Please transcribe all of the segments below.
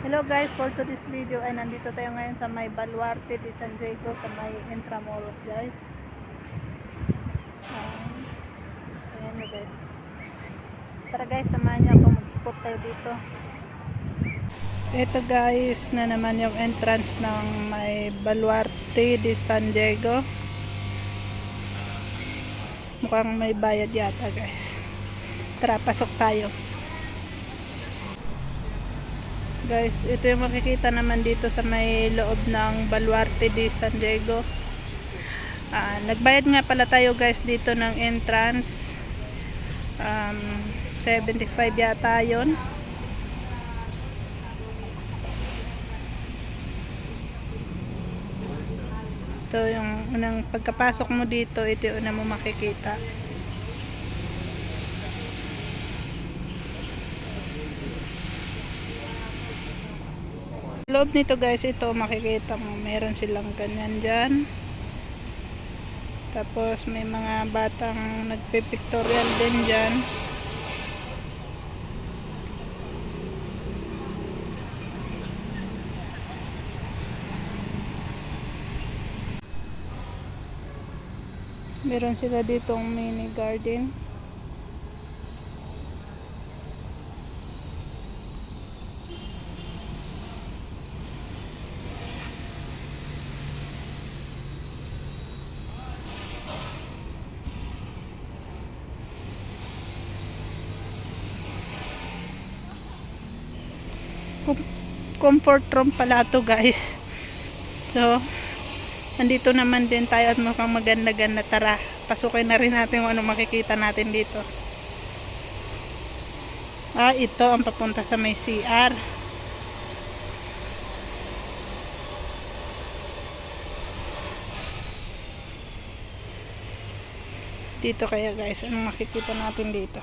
Hello guys, for today's video ay nandito tayo ngayon sa may Baluarte de San Diego sa may Intramuros guys. Ayan na guys. Tara guys, samahan niyo ako mag-ikot tayo dito. Ito guys na naman yung entrance ng may Baluarte de San Diego. Mukhang may bayad yata guys. Tara, pasok tayo. Guys, ito yung makikita naman dito sa may loob ng Baluarte de San Diego. Nagbayad nga pala tayo guys dito ng entrance. 75 yata yun. Ito yung unang pagkapasok mo dito, ito yung una mo makikita. Loob nito guys, ito makikita mo, meron silang ganyan dyan. Tapos may mga batang nagpipictorial din dyan. Meron sila ditong mini garden. Comfort room pala to guys. So nandito naman din tayo at mukhang maganda-ganda. Tara, pasukin na rin natin kung ano makikita natin dito. Ito ang papunta sa may CR. Dito kaya guys, ano makikita natin dito?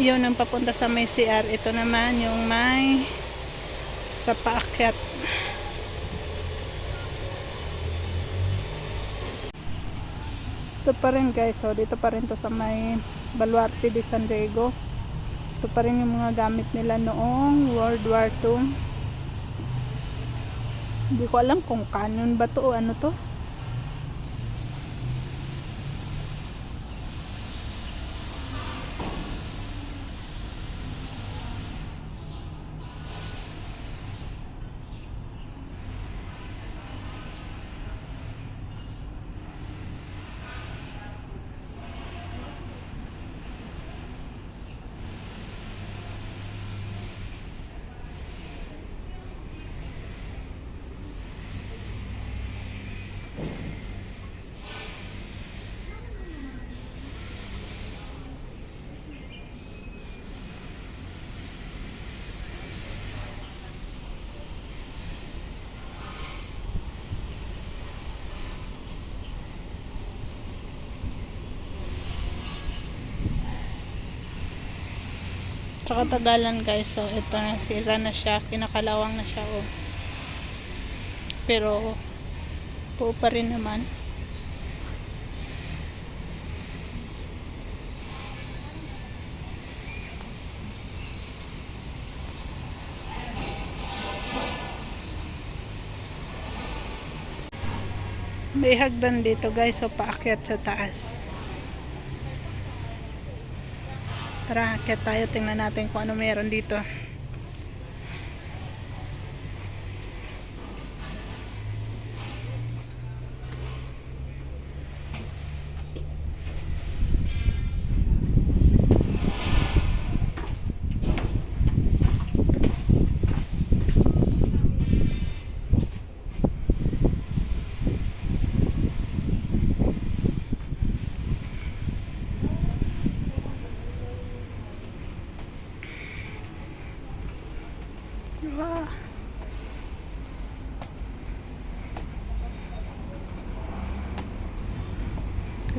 Yun ang papunta sa may CR. Ito naman yung may sa paakyat. Ito pa rin guys, dito pa rin to sa may Baluarte de San Diego. Ito pa rin yung mga gamit nila noong World War II. Hindi ko alam kung canyon ba to o ano to. Sa katagalan guys, so ito na, sira na siya, kinakalawang na siya pero po pa rin naman. May hagdan dito guys, so paakyat sa taas. Tara, akyat tayo, tingnan natin kung ano meron dito.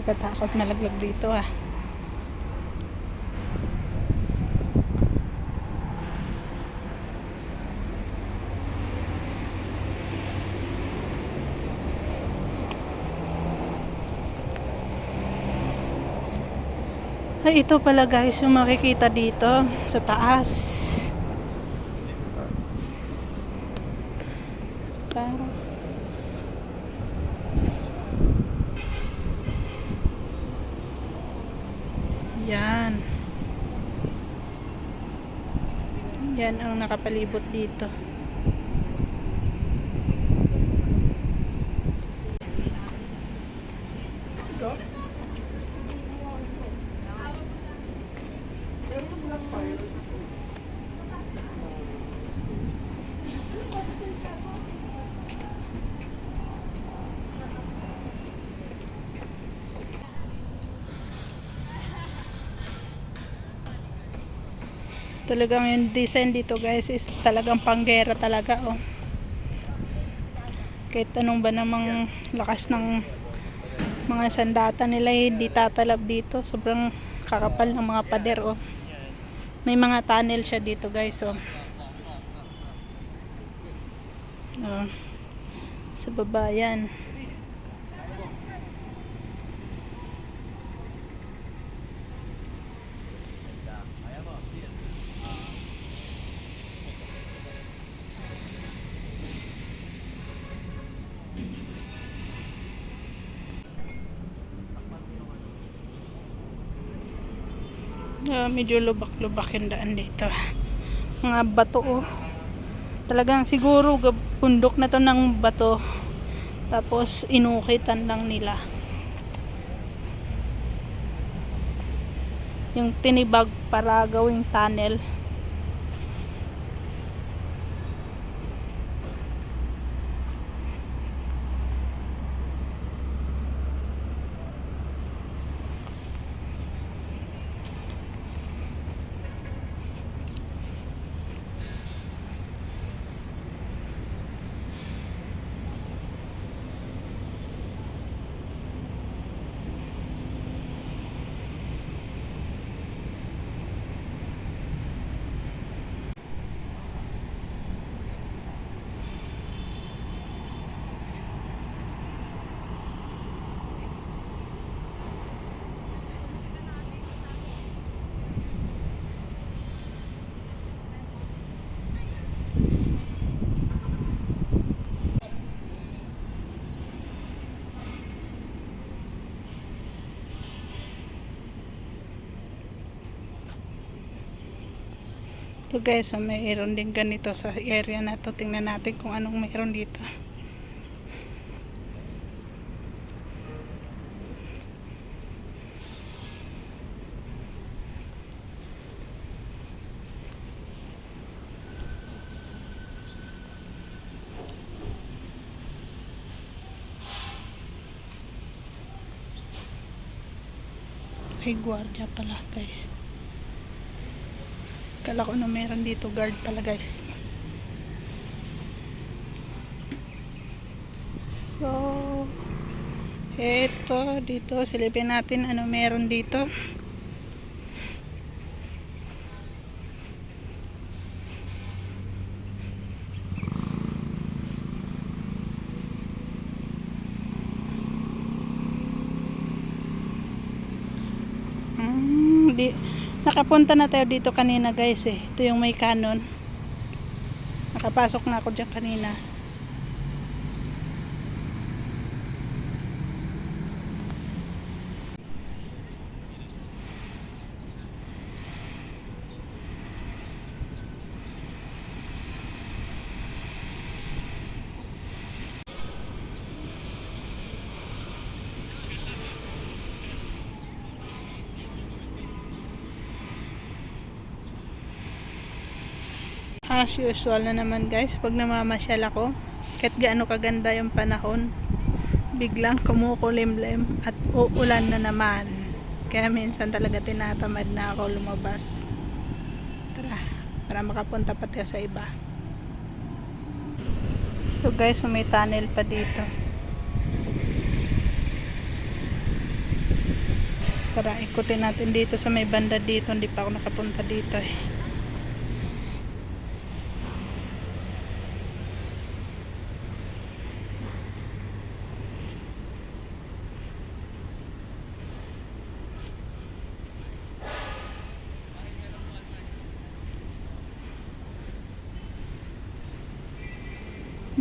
Kakatakot malaglag dito Ay, ito pala guys yung makikita dito sa taas. Parang yan. Yan ang nakapalibot dito. Talagang yung design dito guys is talagang panggera talaga, oh. Kahit anong ba namang lakas ng mga sandata nila, hindi tatalab dito. Sobrang kakapal ng mga pader, oh. May mga tunnel siya dito guys, oh. Oh. Sa baba yan. Medyo lubak-lubak yung daan dito. Mga bato, oh. Talagang siguro pundok na to ng bato. Tapos inukitan lang nila. Yung tinibag para gawing tunnel. Ito guys, so mayroon din ganito sa area na to. Tingnan natin kung anong mayroon dito. Ay, gwardiya pala guys. Kala ko na meron dito guard pala guys. So eto dito silipin natin ano meron dito. Nakapunta na tayo dito kanina guys, eh. Ito yung may canon. Nakapasok na ako dyan kanina. As usual na naman guys, pag namamasyal ako, kahit gaano kaganda yung panahon, biglang kumukulimlim at uulan na naman. Kaya minsan talaga tinatamad na ako lumabas. Tara, para makapunta pa tayo sa iba. So guys, may tunnel pa dito. Tara, ikutin natin dito sa may banda dito. Hindi pa ako nakapunta dito eh.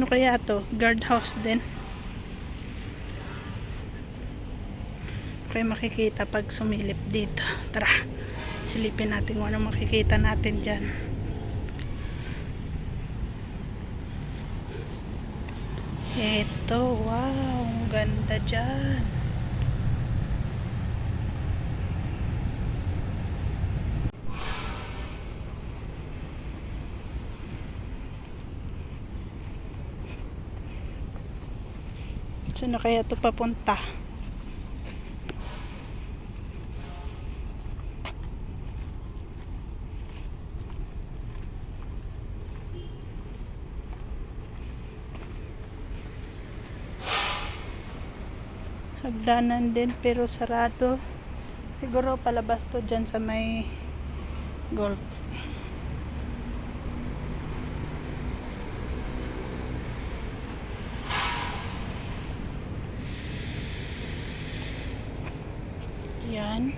Ano kaya to? Guardhouse din. Okay, makikita pag sumilip dito. Tara, silipin natin kung ano makikita natin dyan. Ito, wow, ang ganda dyan. Saan na kaya ito papunta? Hagdanan din pero sarado. Siguro palabas to dyan sa may golf. Yan.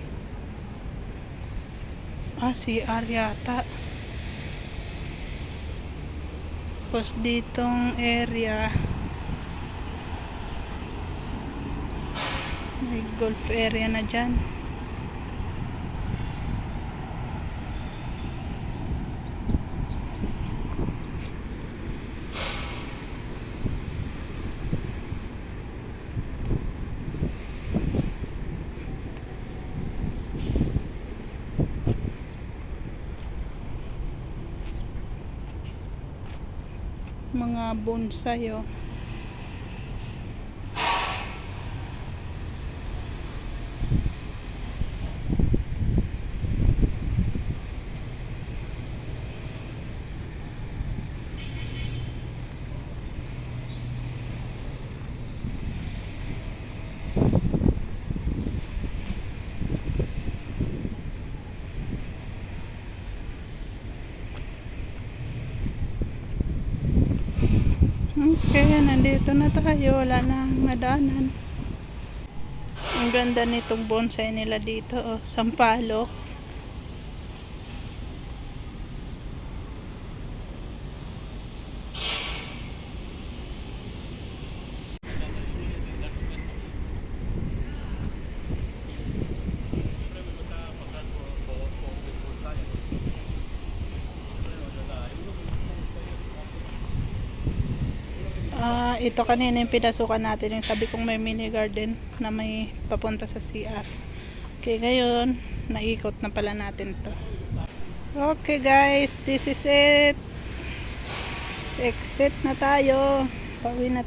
CR yata. Tapos ditong area may golf area na dyan. Mga bonsai oh. Okay, nandito na tayo. Wala na madaanan. Ang ganda nitong bonsai nila dito. Oh, sampalok. Ito kanina yung pinasukan natin, yung sabi kong may mini garden na may papunta sa CR. Okay, ngayon naikot na pala natin to. Okay guys, this is it. Exit na tayo. Pauwi na.